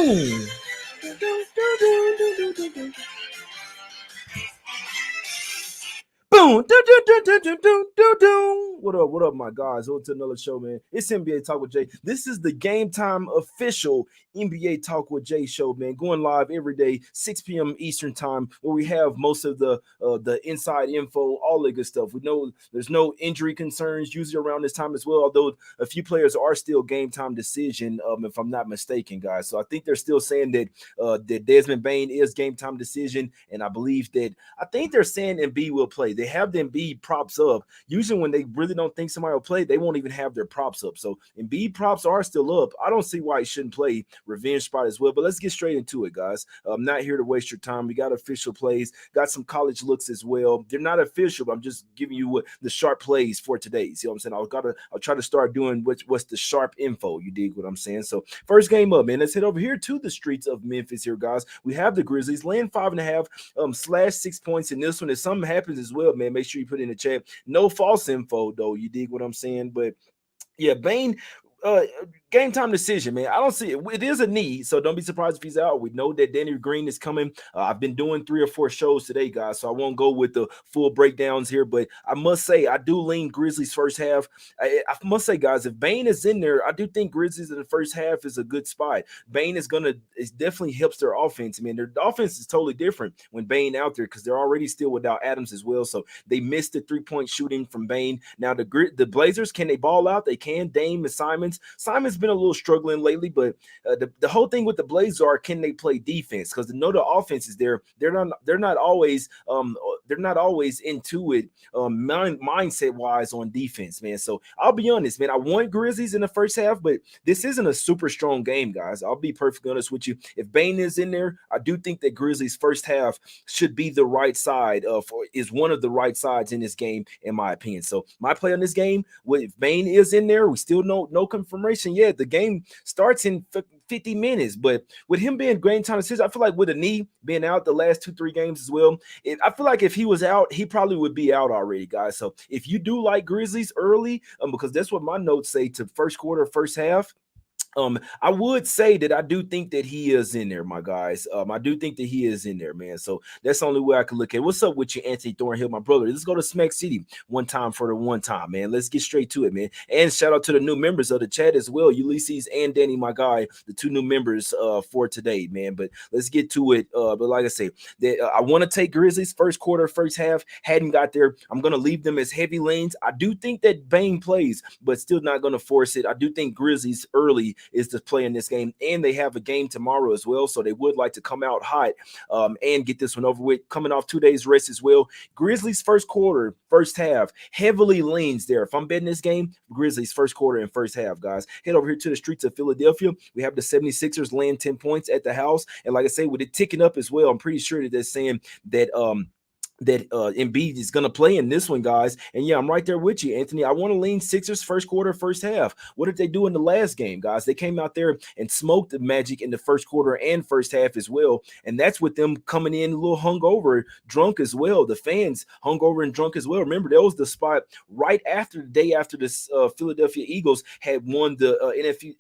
Boom. Boom. What up, my guys? On to another show, man. It's NBA Talk with Jay. This is the Game Time official NBA Talk with Jay show, man. Going live every day, 6 p.m. Eastern time, where we have most of the inside info, all the good stuff. We know there's no injury concerns usually around this time as well, although a few players are still game time decision, if I'm not mistaken, guys. So I think they're still saying that that Desmond Bane is game time decision, and I think they're saying Embiid will play. They have the Embiid props up. Usually when they really don't think somebody will play, they won't even have their props up. So Embiid props are still up. I don't see why he shouldn't play revenge spot as well. But let's get straight into it, guys. I'm not here to waste your time. We got official plays, got some college looks as well. They're not official, but I'm just giving you what the sharp plays for today. See what I'm saying? I'll try to start doing what's the sharp info. You dig what I'm saying? So first game up, man. Let's head over here to the streets of Memphis here, guys. We have the Grizzlies laying 5.5 / 6 points in this one. If something happens as well, man, make sure you put it in the chat. No false info though. You dig what I'm saying? But yeah, Bane, game time decision, man. I don't see it. It is a need, so don't be surprised if he's out. We know that Danny Green is coming. I've been doing 3 or 4 shows today, guys, so I won't go with the full breakdowns here, but I must say I do lean Grizzlies first half. I must say, guys, if Bane is in there, I do think Grizzlies in the first half is a good spot. Bane it definitely helps their offense. I mean, their offense is totally different when Bane out there because they're already still without Adams as well, so they missed the 3-point shooting from Bane. Now the Blazers, can they ball out? They can. Dame and Simon's been a little struggling lately, but the whole thing with the Blazers are, can they play defense? Because they know the offense is there. They're not always into it mindset wise on defense, man. So I'll be honest, man. I want Grizzlies in the first half, but this isn't a super strong game, guys. I'll be perfectly honest with you. If Bane is in there, I do think that Grizzlies first half should be the right side is one of the right sides in this game, in my opinion. So my play on this game, if Bane is in there, we still no confirmation yet. The game starts in 50 minutes, but with him being game time decision, I feel like with a knee being out the last 2-3 games as well, I feel like if he was out, he probably would be out already, guys. So if you do like Grizzlies early, because that's what my notes say to first quarter, first half, I would say that I do think that he is in there, my guys. I do think that he is in there, man. So that's the only way I can look at it. What's up with you, Anthony Thornhill, my brother? Let's go to Smack City one time for the one time, man. Let's get straight to it, man. And shout out to the new members of the chat as well, Ulysses and Danny, my guy, the 2 new members for today, man. But let's get to it. But like I say, I want to take Grizzlies first quarter, first half. Hadn't got there. I'm gonna leave them as heavy lanes. I do think that Bane plays, but still not gonna force it. I do think Grizzlies early is to play in this game, and they have a game tomorrow as well, so they would like to come out hot and get this one over with, coming off 2 days rest as well. Grizzlies first quarter, first half, heavily leans there. If I'm betting this game, Grizzlies first quarter and first half, guys. Head over here to the streets of Philadelphia. We have the 76ers laying 10 points at the house, and like I say, with it ticking up as well, I'm pretty sure that they're saying that Embiid is going to play in this one, guys. And yeah, I'm right there with you, Anthony. I want to lean Sixers first quarter, first half. What did they do in the last game, guys? They came out there and smoked the Magic in the first quarter and first half as well. And that's with them coming in a little hungover, drunk as well. The fans hungover and drunk as well. Remember, that was the spot right after the day after the Philadelphia Eagles had won the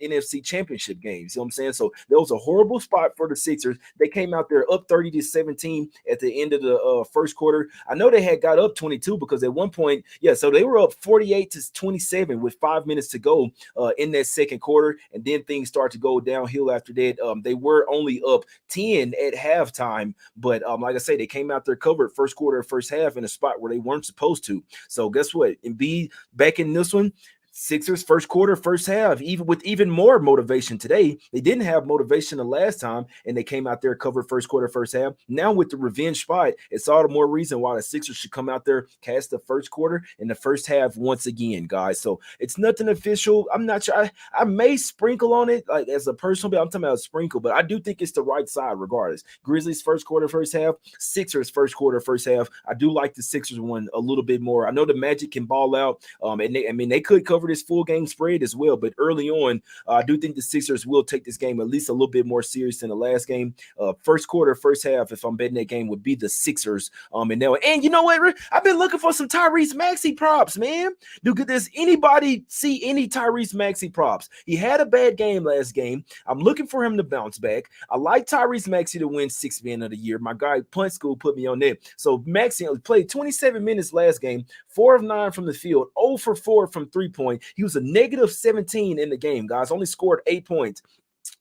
NFC championship games. You know what I'm saying? So that was a horrible spot for the Sixers. They came out there up 30-17 at the end of the first quarter. I know they had got up 22 because at one point, so they were up 48-27 with 5 minutes to go in that second quarter, and then things start to go downhill after that. They were only up 10 at halftime, but like I say, they came out there covered first quarter, first half in a spot where they weren't supposed to. So guess what? Embiid back in this one. Sixers first quarter, first half, even more motivation today. They didn't have motivation the last time, and they came out there covered first quarter, first half. Now with the revenge spot, it's all the more reason why the Sixers should come out there, cast the first quarter and the first half once again, guys. So it's nothing official. I'm not sure. I may sprinkle on it, like as a personal bet. I'm talking about a sprinkle, but I do think it's the right side regardless. Grizzlies first quarter, first half. Sixers first quarter, first half. I do like the Sixers one a little bit more. I know the Magic can ball out, and they could cover cover this full game spread as well. But early on, I do think the Sixers will take this game at least a little bit more serious than the last game. First quarter, first half, if I'm betting that game, would be the Sixers. And you know what, Rick? I've been looking for some Tyrese Maxey props, man. Does anybody see any Tyrese Maxey props? He had a bad game last game. I'm looking for him to bounce back. I like Tyrese Maxey to win Sixth Man of the Year. My guy Punt School put me on that. So Maxey played 27 minutes last game, 4 of 9 from the field, 0 for 4 from 3-point. He was a negative 17 in the game, guys. Only scored 8 points.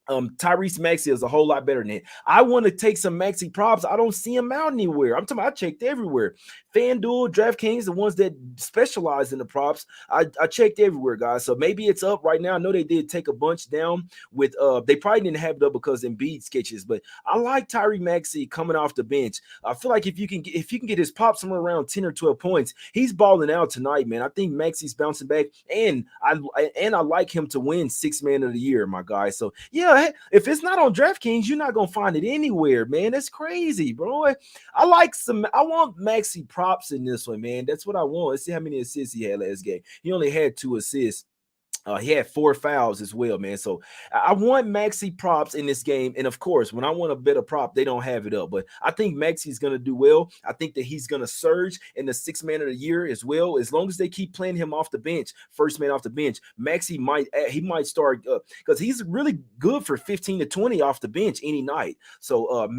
Tyrese Maxey is a whole lot better than it. I want to take some Maxey props. I don't see him out anywhere. I'm talking about I checked everywhere. FanDuel, DraftKings, the ones that specialize in the props. I checked everywhere, guys. So maybe it's up right now. I know they did take a bunch down with they probably didn't have it up because Embiid sketches, but I like Tyrese Maxey coming off the bench. I feel like if you can get his pop somewhere around 10 or 12 points, he's balling out tonight, man. I think Maxey's bouncing back, and I like him to win Sixth Man of the Year, my guy. So yeah, if it's not on DraftKings, you're not gonna find it anywhere, man. That's crazy, bro. I want Maxey props in this one, man. That's what I want. Let's see how many assists he had last game. He only had 2 assists. He had 4 fouls as well, man. So I want Maxey props in this game. And of course, when I want a better prop, they don't have it up. But I think Maxey's going to do well. I think that he's going to surge in the Sixth Man of the Year as well. As long as they keep playing him off the bench, first man off the bench, Maxey might start because he's really good for 15 to 20 off the bench any night. So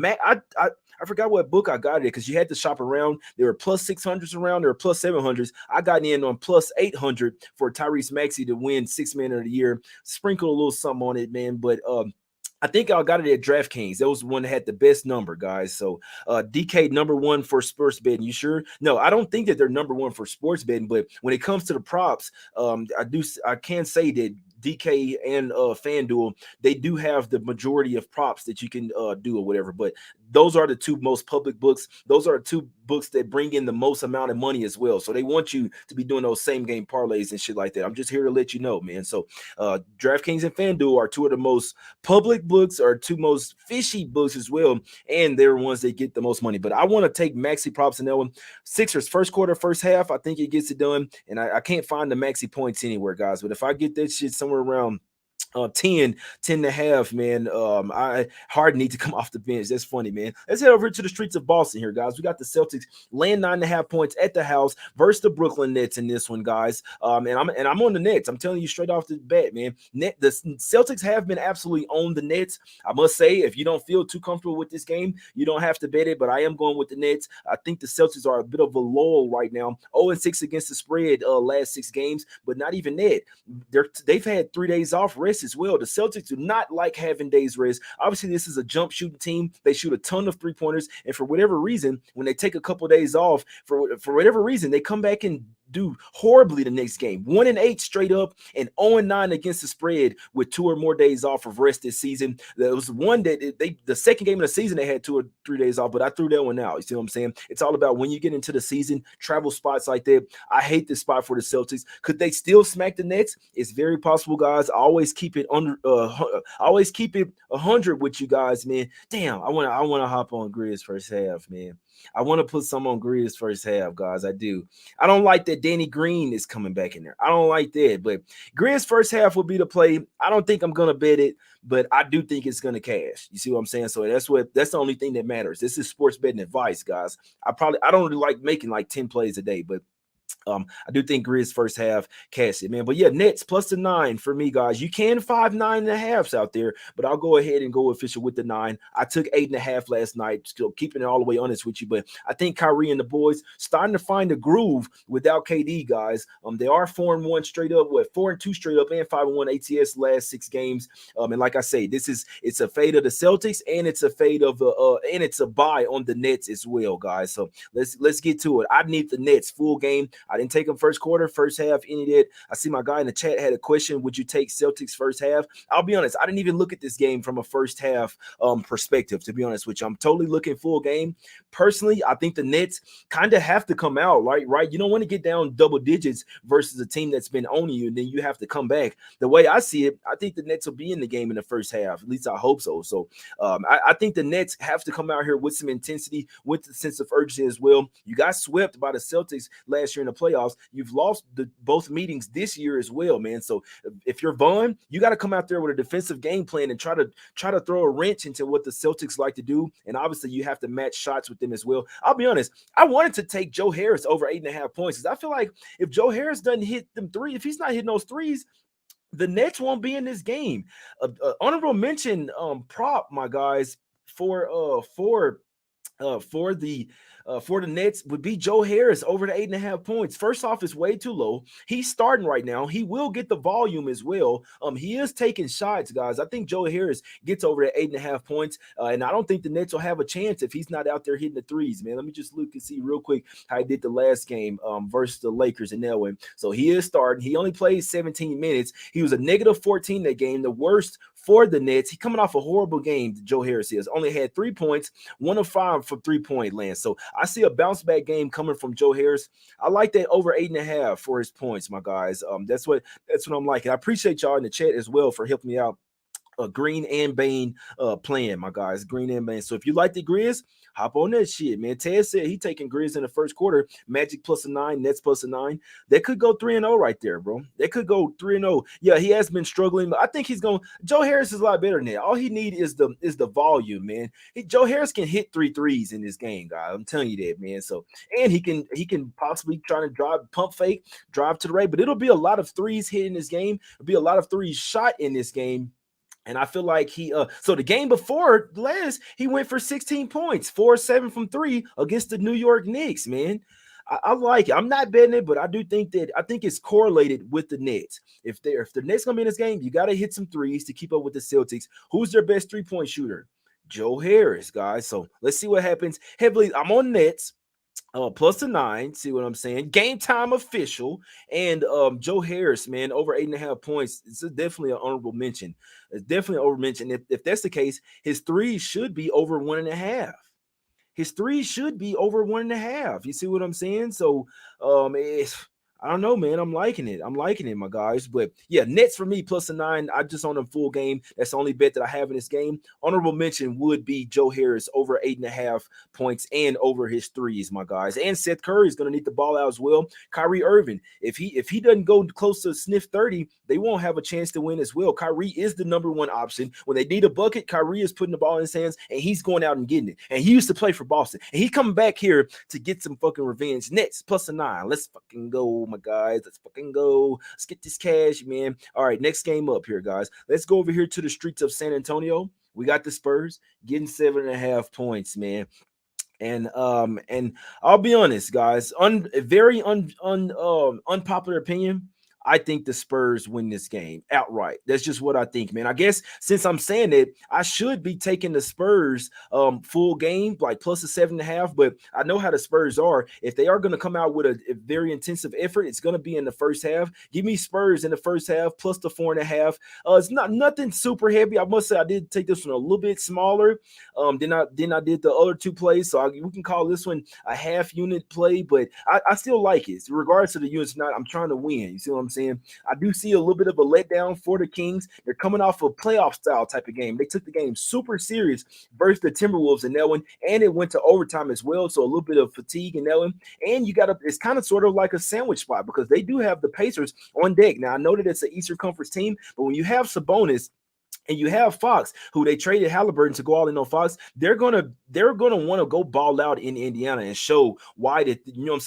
I forgot what book I got it because you had to shop around. There were plus 600s around. There were plus 700s. I got in on plus 800 for Tyrese Maxey to win Sixth Man of the Year. Sprinkle a little something on it, man. But I think I got it at DraftKings. That was the one that had the best number, guys. So DK #1 for sports betting. You sure? No, I don't think that they're #1 for sports betting. But when it comes to the props, I can say that DK and FanDuel, they do have the majority of props that you can do or whatever. But those are the 2 most public books. Those are the 2 books that bring in the most amount of money as well. So they want you to be doing those same game parlays and shit like that. I'm just here to let you know, man. So DraftKings and FanDuel are 2 of the most public books, or 2 most fishy books as well. And they're ones that get the most money. But I want to take Maxey props in that one. Sixers, first quarter, first half, I think it gets it done. And I can't find the Maxey points anywhere, guys. But if I get that shit somewhere around 10 and a half, man. I Harden need to come off the bench. That's funny, man. Let's head over to the streets of Boston here, guys. We got the Celtics laying 9.5 points at the house versus the Brooklyn Nets in this one, guys. And I'm on the Nets. I'm telling you straight off the bat, man. The Celtics have been absolutely on the Nets. I must say, if you don't feel too comfortable with this game, you don't have to bet it, but I am going with the Nets. I think the Celtics are a bit of a lull right now. 0-6 against the spread last 6 games, but not even that. They've had 3 days off rest as well. The Celtics do not like having days rest. Obviously, this is a jump shooting team. They shoot a ton of 3-pointers, and for whatever reason, when they take a couple days off, for whatever reason, they come back and do horribly the next game. 1-8 straight up and 0-9 against the spread with 2 or more days off of rest this season. There was one that the second game of the season they had 2 or 3 days off, but I threw that one out. You see what I'm saying? It's all about when you get into the season, travel spots like that. I hate this spot for the Celtics. Could they still smack the Nets? It's very possible, guys. I always keep it under. I always keep it 100 with you guys, man. Damn, I want to hop on Grizz first half, man. I want to put some on Grizz first half, guys. I do. I don't like that Danny Green is coming back in there. I don't like that, but Grizz first half will be the play. I don't think I'm going to bet it, but I do think it's going to cash. You see what I'm saying? So that's the only thing that matters. This is sports betting advice, guys. I don't really like making like 10 plays a day, but I do think Grizz first half cash it, man. But yeah, Nets plus the 9 for me, guys. You can 5 9.5s out there, but I'll go ahead and go official with the 9. I took 8.5 last night, still keeping it all the way honest with you. But I think Kyrie and the boys starting to find a groove without KD, guys. They are 4-1 straight up, 4-2 straight up, and 5-1 ATS last 6 games. And like I say, it's a fade of the Celtics, and it's a fade of and it's a buy on the Nets as well, guys. So let's get to it. I need the Nets full game. I didn't take them first quarter, first half, any of that. I see my guy in the chat had a question. Would you take Celtics first half? I'll be honest. I didn't even look at this game from a first half perspective, to be honest with you. I'm totally looking full game. Personally, I think the Nets kind of have to come out, right? You don't want to get down double digits versus a team that's been owning you, and then you have to come back. The way I see it, I think the Nets will be in the game in the first half. At least I hope so. So I think the Nets have to come out here with some intensity, with the sense of urgency as well. You got swept by the Celtics last year in the playoffs. You've lost both meetings this year as well, man. So if you're Vaughn, you got to come out there with a defensive game plan and try to throw a wrench into what the Celtics like to do. And obviously, you have to match shots with them as well. I'll be honest, I wanted to take Joe Harris over 8.5 points because I feel like if Joe Harris doesn't hit them three, if he's not hitting those threes, the Nets won't be in this game. Honorable mention prop, my guys, for the Nets would be Joe Harris over the 8.5 points. First off, it's way too low. He's starting right now. He will get the volume as well. He is taking shots, guys. I think Joe Harris gets over the 8.5 points, and I don't think the Nets will have a chance if he's not out there hitting the threes, man. Let me just look and see real quick how he did the last game versus the Lakers in that one. So he is starting. He only played 17 minutes. He was a negative 14 that game, the worst for the Nets. He coming off a horrible game. Joe Harris is only had 3 points, 1 of 5 for 3-point land. So I see a bounce back game coming from Joe Harris. I like that over 8.5 for his points, my guys. That's what I'm liking. I appreciate y'all in the chat as well for helping me out. Green and Bane playing, my guys. Green and Bane. So if you like the Grizz, hop on that shit, man. Ted said he taking Grizz in the first quarter. Magic plus a 9, Nets plus a 9. That could go 3-0 right there, bro. That could go 3-0. Yeah, he has been struggling, but I think he's going. Joe Harris is a lot better than that. All he need is the volume, man. Joe Harris can hit 3 threes in this game, guys. I'm telling you that, man. So and he can possibly try to pump fake, drive to the right, but it'll be a lot of threes hit in this game. It'll be a lot of threes shot in this game. And I feel like so the game before last, he went for 16 points, 4-7 from 3 against the New York Knicks, man. I like it. I'm not betting it, but I think it's correlated with the Nets. If the Nets gonna be in this game, you got to hit some threes to keep up with the Celtics. Who's their best 3-point shooter? Joe Harris, guys. So let's see what happens. Heavily, I'm on Nets. Plus a 9, see what I'm saying? Game time official. And Joe Harris, man, over 8.5 points. It's definitely an honorable mention. It's definitely an honorable mention. If that's the case, his threes should be over 1.5. His threes should be over 1.5. You see what I'm saying? So I don't know, man. I'm liking it. My guys. But yeah, Nets for me plus a 9. I just on a full game. That's the only bet that I have in this game. Honorable mention would be Joe Harris over 8.5 points and over his threes, my guys. And Seth Curry is going to need the ball out as well. Kyrie Irving, if he doesn't go close to sniff 30, they won't have a chance to win as well. Kyrie is the number one option. When they need a bucket, Kyrie is putting the ball in his hands and he's going out and getting it. And he used to play for Boston. And he's coming back here to get some fucking revenge. Nets plus a 9. Let's fucking go, my guys. Let's fucking go. Let's get this cash, man. All right, next game up here, guys. Let's go over here to the streets of San Antonio. We got the Spurs getting 7.5 points, man. And I'll be honest, guys. Very unpopular opinion. I think the Spurs win this game outright. That's just what I think, man. I guess since I'm saying it, I should be taking the Spurs full game, like plus a 7.5. But I know how the Spurs are. If they are going to come out with a very intensive effort, it's going to be in the first half. Give me Spurs in the first half plus the 4.5. It's not nothing super heavy. I must say I did take this one a little bit smaller than I did the other two plays. So we can call this one a half unit play, but I still like it. So regardless of the units, I'm trying to win. You see what I'm saying? I do see a little bit of a letdown for the Kings. They're coming off a playoff style type of game. They took the game super serious versus the Timberwolves in that one, and it went to overtime as well. So a little bit of fatigue in that one. And it's kind of sort of like a sandwich spot because they do have the Pacers on deck. Now I know that it's an Eastern Conference team, but when you have Sabonis and you have Fox, who they traded Halliburton to go all in on Fox, they're gonna want to go ball out in Indiana and show why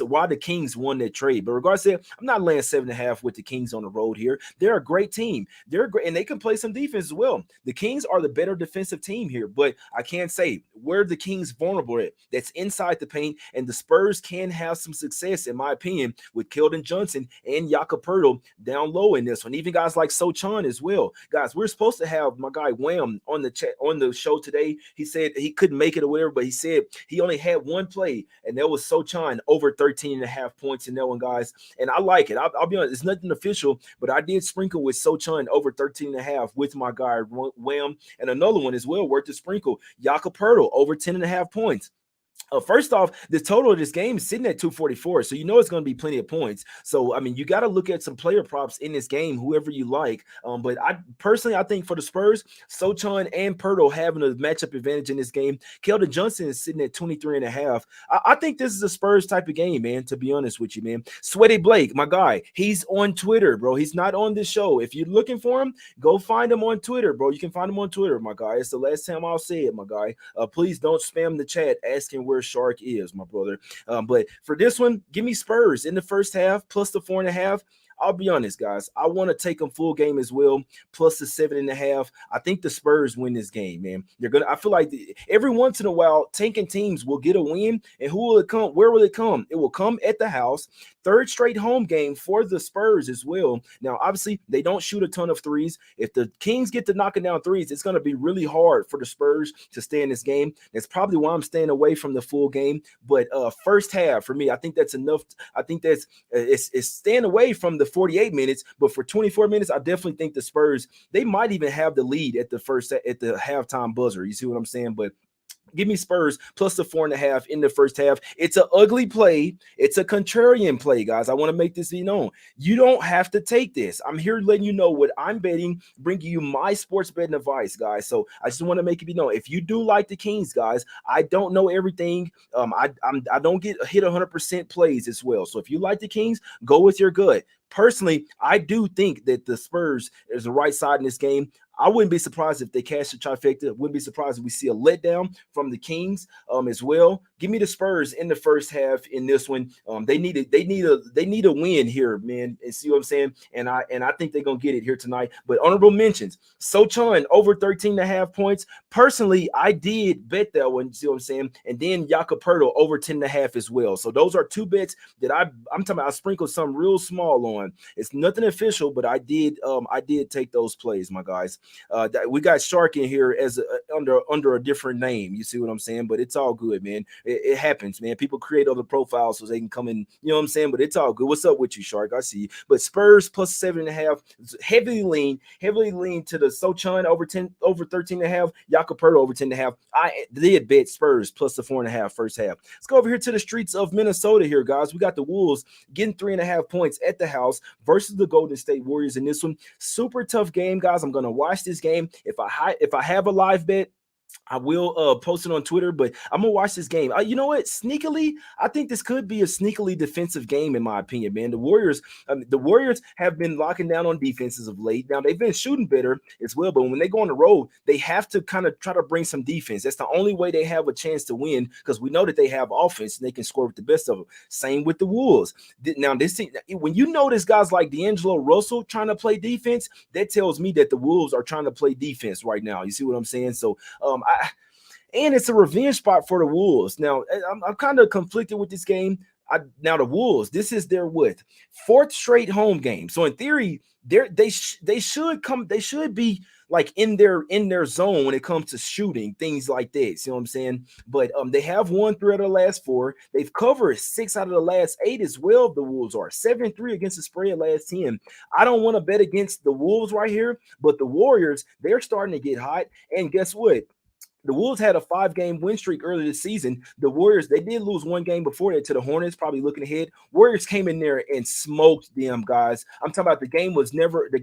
why the Kings won that trade. But regardless of that, I'm not laying 7.5 with the Kings on the road here. They're a great team. They're great, and they can play some defense as well. The Kings are the better defensive team here, but I can't say where the Kings vulnerable at. That's inside the paint, and the Spurs can have some success, in my opinion, with Keldon Johnson and Jakob Poeltl down low in this one. Even guys like Sochan as well. Guys, we're supposed to have my guy Wham on the show today. He said he couldn't make it or whatever, but he said he only had one play, and that was Sochan over 13.5 points in that one, guys. And I like it. I'll be honest, it's nothing official, but I did sprinkle with Sochan over 13.5 with my guy Wham, and another one as well worth the sprinkle. Jakob Poeltl over 10.5 points. First off, the total of this game is sitting at 244, so you know it's going to be plenty of points. So I mean, you got to look at some player props in this game, whoever you like. But I personally, I think for the Spurs, Sochan and Pirtle having a matchup advantage in this game. Keldon Johnson is sitting at 23 and a half. I think this is a Spurs type of game, man. To be honest with you, man. Sweaty Blake, my guy, he's on Twitter, bro. He's not on this show. If you're looking for him, go find him on Twitter, bro. You can find him on Twitter, my guy. It's the last time I'll say it, my guy. Please don't spam the chat asking where Shark is, my brother. But for this one, give me Spurs in the first half plus the 4.5. I'll be honest, guys. I want to take them full game as well, plus the 7.5. I think the Spurs win this game, man. They're gonna. I feel like every once in a while, tanking teams will get a win, and who will it come? Where will it come? It will come at the house. Third straight home game for the Spurs as well. Now, obviously, they don't shoot a ton of threes. If the Kings get to knocking down threes, it's going to be really hard for the Spurs to stay in this game. That's probably why I'm staying away from the full game. But first half for me, I think that's enough. I think that's it's staying away from the 48 minutes. But for 24 minutes, I definitely think the Spurs, they might even have the lead at the halftime buzzer. You see what I'm saying? But give me Spurs plus the 4.5 in the first half. It's an ugly play. It's a contrarian play, guys. I want to make this be known. You don't have to take this. I'm here letting you know what I'm betting, bringing you my sports betting advice, guys. So I just want to make it be known. If you do like the Kings, guys, I don't know everything. I don't get hit 100% plays as well. So if you like the Kings, go with your gut. Personally, I do think that the Spurs is the right side in this game. I wouldn't be surprised if they cash the trifecta. Wouldn't be surprised if we see a letdown from the Kings as well. Give me the Spurs in the first half in this one. They need a win here, man. And see what I'm saying? And I think they're gonna get it here tonight. But honorable mentions: Sochan over 13.5 points. Personally, I did bet that one. See what I'm saying? And then Jakob over 10.5 as well. So those are two bets that I'm talking about. I sprinkled some real small on. It's nothing official, but I did take those plays, my guys. We got Shark in here as under a different name. You see what I'm saying? But it's all good, man. It happens, man. People create other profiles so they can come in. You know what I'm saying? But it's all good. What's up with you, Shark? I see you. But Spurs plus 7.5, heavily lean to the Sochan over 13.5, Jakob over 10.5. I did bet Spurs plus the 4.5 first half. Let's go over here to the streets of Minnesota here, guys. We got the Wolves getting 3.5 points at the house versus the Golden State Warriors in this one. Super tough game, guys. I'm gonna watch this game. If I have a live bet, I will post it on Twitter, but I'm gonna watch this game. You know what? Sneakily, I think this could be a sneakily defensive game, in my opinion, man. The Warriors have been locking down on defenses of late. Now they've been shooting better as well, but when they go on the road, they have to kind of try to bring some defense. That's the only way they have a chance to win, because we know that they have offense and they can score with the best of them. Same with the Wolves. Now this team, when you notice guys like D'Angelo Russell trying to play defense, that tells me that the Wolves are trying to play defense right now. You see what I'm saying? So and it's a revenge spot for the Wolves. Now, I'm kind of conflicted with this game. Now the Wolves, this is their fourth straight home game. So in theory, they should be like in their zone when it comes to shooting, things like that. See what I'm saying? But they have won 3 out of the last 4. They've covered 6 out of the last 8 as well. The Wolves are 7-3 against the spread last 10. I don't want to bet against the Wolves right here, but the Warriors, they're starting to get hot. And guess what? The Wolves had a 5-game win streak earlier this season. The Warriors, they did lose 1 game before that to the Hornets, probably looking ahead. Warriors came in there and smoked them, guys. I'm talking about it was never a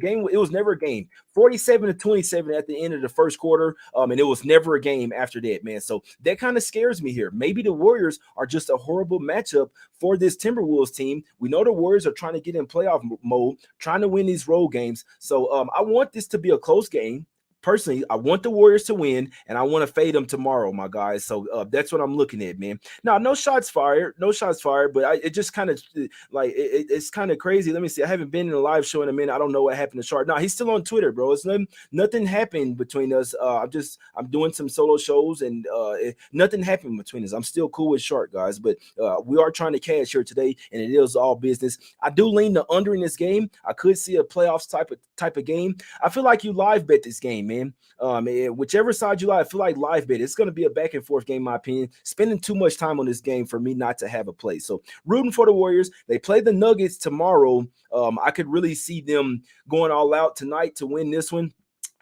game. 47-27 at the end of the first quarter, and it was never a game after that, man. So that kind of scares me here. Maybe the Warriors are just a horrible matchup for this Timberwolves team. We know the Warriors are trying to get in playoff mode, trying to win these road games. So I want this to be a close game. Personally, I want the Warriors to win, and I want to fade them tomorrow, my guys. So that's what I'm looking at, man. Now, no shots fired, but it just kind of like it's kind of crazy. Let me see. I haven't been in a live show in a minute. I don't know what happened to Shark. No, he's still on Twitter, bro. It's nothing happened between us. I'm doing some solo shows, and nothing happened between us. I'm still cool with Shark, guys, but we are trying to cash here today, and it is all business. I do lean the under in this game. I could see a playoffs type of game. I feel like you live bet this game, man. Whichever side you like, I feel like live bet. It's going to be a back and forth game, in my opinion. Spending too much time on this game for me not to have a play. So rooting for the Warriors. They play the Nuggets tomorrow. I could really see them going all out tonight to win this one.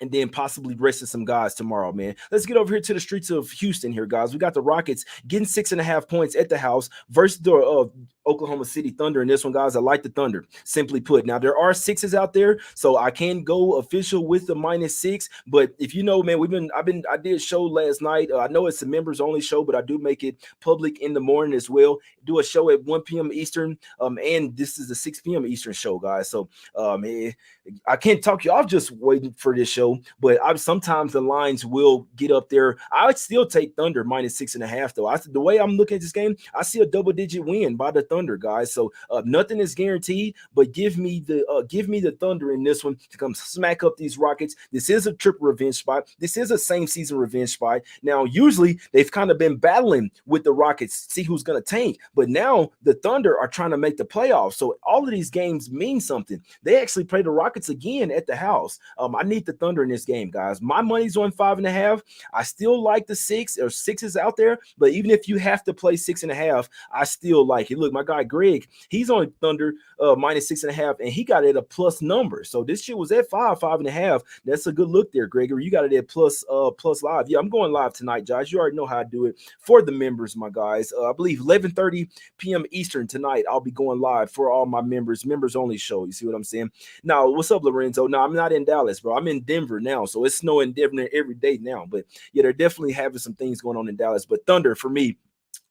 and then possibly resting some guys tomorrow, man. Let's get over here to the streets of Houston here, guys. We got the Rockets getting 6.5 points at the house versus the Oklahoma City Thunder in this one, guys. I like the Thunder, simply put. Now, there are sixes out there, so I can go official with the -6. But if you know, man, I did a show last night. I know it's a members only show, but I do make it public in the morning as well. Do a show at 1 p.m. Eastern, and this is a 6 p.m. Eastern show, guys. So, I can't talk you off just waiting for this show, but sometimes the lines will get up there. I would still take Thunder -6.5, though. The way I'm looking at this game, I see a double-digit win by the Thunder, guys. So nothing is guaranteed, but give me the Thunder in this one to come smack up these Rockets. This is a triple revenge spot. This is a same season revenge spot. Now, usually they've kind of been battling with the Rockets, see who's going to tank, but now the Thunder are trying to make the playoffs. So all of these games mean something. They actually play the Rockets again at the house. I need the Thunder in this game, guys. My money's on 5.5. I still like the 6 or 6s out there, but even if you have to play 6.5, I still like it. Look, my guy Greg, he's on Thunder -6.5, and he got it at a plus number. So this shit was at 5.5. That's a good look there, Gregory. You got it at plus live. Yeah, I'm going live tonight, Josh. You already know how I do it for the members, my guys. I believe 11:30 p.m. Eastern tonight. I'll be going live for all my members only show. You see what I'm saying? Now, what's up, Lorenzo? No, I'm not in Dallas, bro. I'm in Denver now, so it's snowing in Denver every day now. But yeah, they're definitely having some things going on in Dallas. But Thunder for me,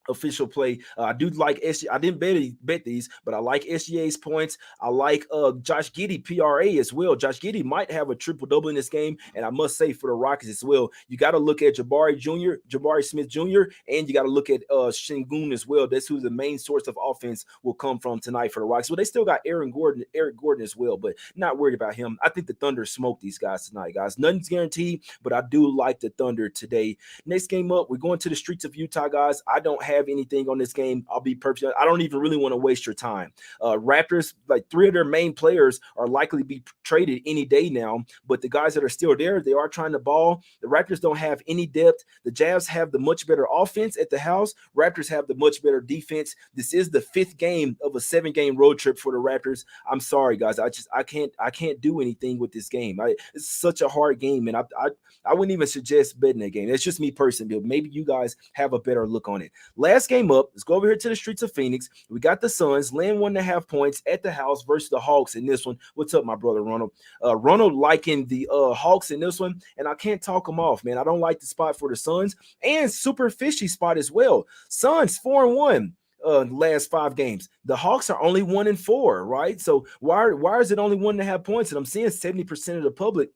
official play. I do like SG. I didn't bet these, but I like SGA's points. I like Josh Giddey PRA as well. Josh Giddey might have a triple-double in this game, and I must say for the Rockets as well, you got to look at Jabari Smith Jr., and you got to look at Şengün as well. That's who the main source of offense will come from tonight for the Rockets. Well, they still got Eric Gordon as well, but not worried about him. I think the Thunder smoked these guys tonight, guys. Nothing's guaranteed, but I do like the Thunder today. Next game up, we're going to the streets of Utah, guys. I don't have anything on this game. I'll be perfect. I don't even really want to waste your time. Raptors, like 3 of their main players are likely to be traded any day now, but the guys that are still there, they are trying to ball. The Raptors don't have any depth. The Jazz have the much better offense at the house. Raptors have the much better defense. This is the 5th game of a 7-game road trip for the Raptors. I'm sorry, guys. I can't do anything with this game. It's such a hard game, and I wouldn't even suggest betting that game. That's just me personally. Maybe you guys have a better look on it. Last game up, let's go over here to the streets of Phoenix. We got the Suns laying 1.5 points at the house versus the Hawks in this one. What's up, my brother Ronald? Ronald liking the Hawks in this one, and I can't talk them off, man. I don't like the spot for the Suns, and super fishy spot as well. Suns 4-1. Last 5 games. The Hawks are only 1-4, right? So why is it only 1.5 points? And I'm seeing 70% of the public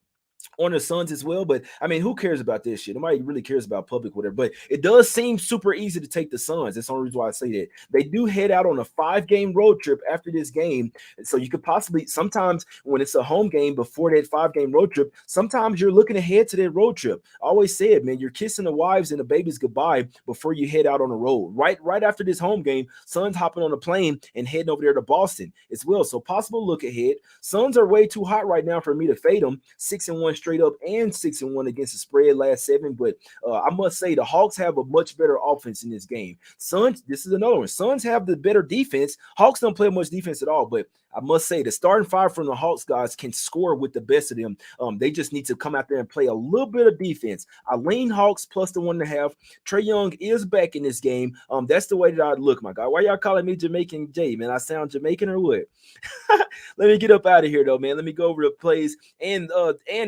on the Suns as well, but I mean, who cares about this shit? Nobody really cares about public, whatever. But it does seem super easy to take the Suns. That's the only reason why I say that. They do head out on a 5-game road trip after this game, so you could possibly sometimes when it's a home game before that 5-game road trip, sometimes you're looking ahead to that road trip. I always said, man, you're kissing the wives and the babies goodbye before you head out on the road. Right after this home game, Suns hopping on a plane and heading over there to Boston as well. So possible look ahead. Suns are way too hot right now for me to fade them. 6-1 straight up and 6-1 against the spread last 7. But I must say the Hawks have a much better offense in this game. Suns, this is another one. Suns have the better defense. Hawks don't play much defense at all, but I must say the starting 5 from the Hawks guys can score with the best of them. They just need to come out there and play a little bit of defense. I lean Hawks plus the 1.5. Trae Young is back in this game. That's the way that I look, my guy. Why y'all calling me Jamaican Jay, man? I sound Jamaican or what? Let me get up out of here though, man. Let me go over the plays. And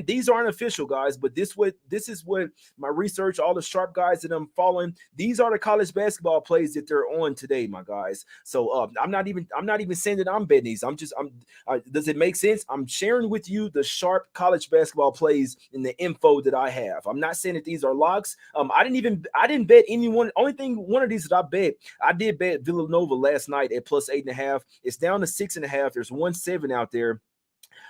these aren't official, guys, but this is what my research, all the sharp guys that I'm following, these are the college basketball plays that they're on today, my guys. So I'm not even saying that I'm betting these. Does it make sense? I'm sharing with you the sharp college basketball plays and the info that I have. I'm not saying that these are locks. I didn't bet anyone. Only thing one of these that I did bet Villanova last night at plus 8.5. It's down to 6.5. There's 1-7 out there.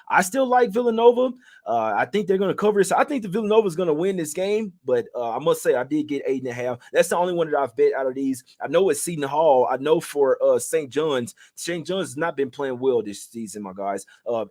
I still like Villanova. I think they're going to cover this. I think the Villanova is going to win this game, but I must say I did get 8.5. That's the only one that I've bet out of these. I know it's Seton Hall. I know for St. John's. St. John's has not been playing well this season, my guys.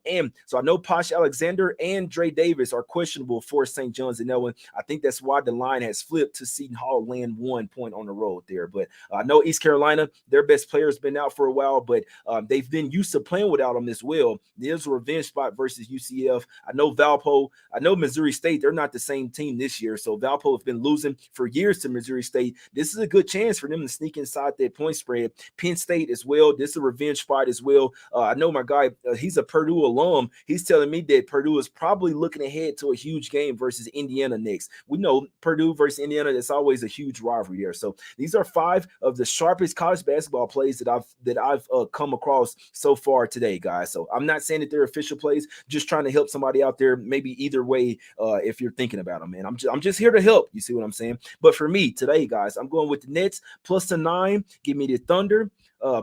And so I know Posh Alexander and Dre Davis are questionable for St. John's in that one. I think that's why the line has flipped to Seton Hall laying 1 point on the road there. But I know East Carolina, their best player has been out for a while, but they've been used to playing without them as well. There's a revenge revenge spot versus UCF. I know Valpo, I know Missouri State, they're not the same team this year. So Valpo have been losing for years to Missouri State. This is a good chance for them to sneak inside that point spread. Penn State as well. This is a revenge spot as well. I know my guy, he's a Purdue alum. He's telling me that Purdue is probably looking ahead to a huge game versus Indiana next. We know Purdue versus Indiana, that's always a huge rivalry there. So these are 5 of the sharpest college basketball plays that I've come across so far today, guys. So I'm not saying that they're official plays, just trying to help somebody out there, maybe either way, if you're thinking about them, man. I'm just here to help. You see what I'm saying? But for me today, guys, I'm going with the Nets plus the 9. Give me the Thunder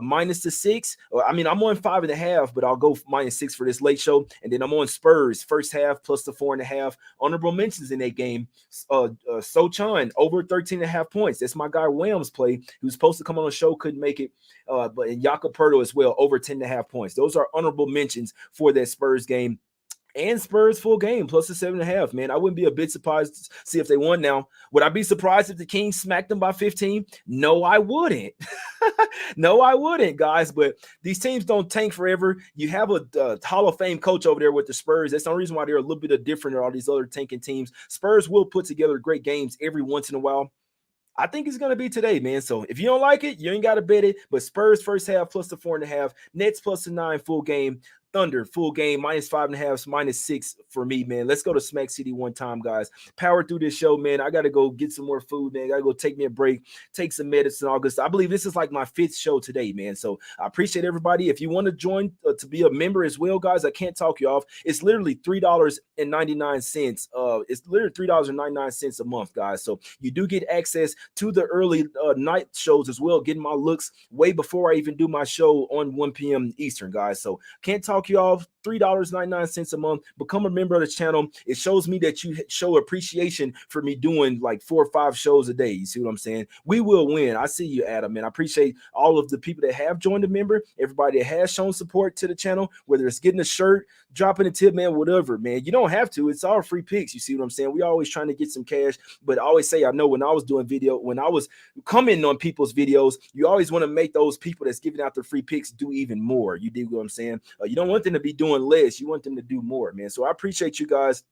minus the 6. I mean, I'm on 5.5, but I'll go minus 6 for this late show. And then I'm on Spurs first half plus the 4.5. Honorable mentions in that game. Sochan over 13.5 points. That's my guy Williams play, who's supposed to come on the show, couldn't make it. But in Jakob as well, over 10.5 points. Those are honorable mentions for that Spurs game. And Spurs full game plus the 7.5. Man, I wouldn't be a bit surprised to see if they won now. Would I be surprised if the Kings smacked them by 15? No, I wouldn't. No, I wouldn't, guys. But these teams don't tank forever. You have a Hall of Fame coach over there with the Spurs. That's the only reason why they're a little bit different than all these other tanking teams. Spurs will put together great games every once in a while. I think it's going to be today, man. So if you don't like it, you ain't got to bet it. But Spurs first half plus the 4.5. Nets plus the 9 full game. Thunder full game minus 5.5, minus 6 for me, man. Let's go to Smack City one time, guys. Power through this show, man. I got to go get some more food, man. I got to go take me a break, take some medicine, August. I believe this is like my 5th show today, man. So I appreciate everybody. If you want to join to be a member as well, guys, I can't talk you off. It's literally $3.99. It's literally $3.99 a month, guys. So you do get access to the early night shows as well, getting my looks way before I even do my show on 1 p.m. Eastern, guys. So can't talk you off. $3.99 a month. Become a member of the channel. It shows me that you show appreciation for me doing like 4 or 5 shows a day. You see what I'm saying? We will win. I see you, Adam, and I appreciate all of the people that have joined a member, everybody that has shown support to the channel, whether it's getting a shirt, dropping a tip, man, whatever, man. You don't have to. It's all free picks. You see what I'm saying? We always trying to get some cash, but I always say, I know when I was doing video, when I was commenting on people's videos, you always want to make those people that's giving out their free picks do even more. You dig what I'm saying? You don't want them to be doing less. You want them to do more, man. So I appreciate you guys,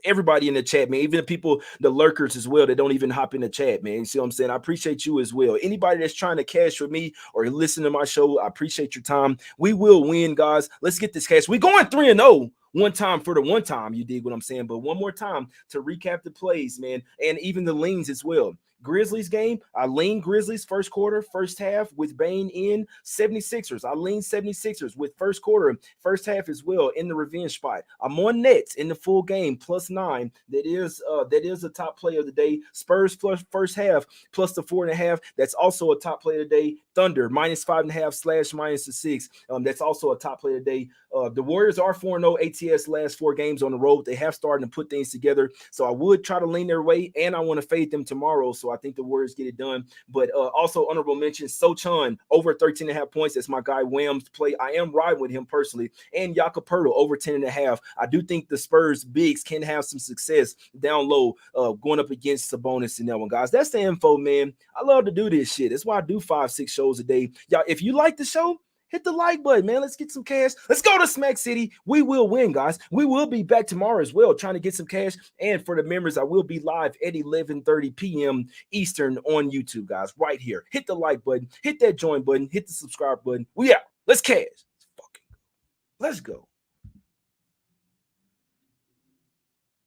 everybody in the chat, man, even the people, the lurkers as well, that don't even hop in the chat, man. You see what I'm saying? I appreciate you as well. Anybody that's trying to cash with me or listen to my show, I appreciate your time. We will win, guys. Let's get this cash. We're going 3-0 one time for the one time. You dig what I'm saying? But one more time to recap the plays, man, and even the leans as well. Grizzlies game, I lean Grizzlies first quarter, first half with Bane in 76ers. I lean 76ers with first quarter, first half as well in the revenge spot. I'm on Nets in the full game plus 9. That is a top play of the day. Spurs plus first half plus the 4.5. That's also a top play of the day. Thunder minus 5.5 / minus the 6. That's also a top play of the day. The Warriors are 4-0 ATS last 4 games on the road. They have started to put things together. So I would try to lean their way, and I want to fade them tomorrow. So I think the Warriors get it done. But also honorable mention, Sochan over 13.5 points. That's my guy Williams play. I am riding with him personally. And Jakob over 10.5. I do think the Spurs bigs can have some success down low going up against Sabonis in that one, guys. That's the info, man. I love to do this shit. That's why I do 5-6 shows a day. Y'all, if you like the show, hit the like button, man. Let's get some cash. Let's go to Smack City. We will win, guys. We will be back tomorrow as well, trying to get some cash. And for the members, I will be live at 11:30 p.m. Eastern on YouTube, guys, right here. Hit the like button. Hit that join button. Hit the subscribe button. We out. Let's cash. Let's go.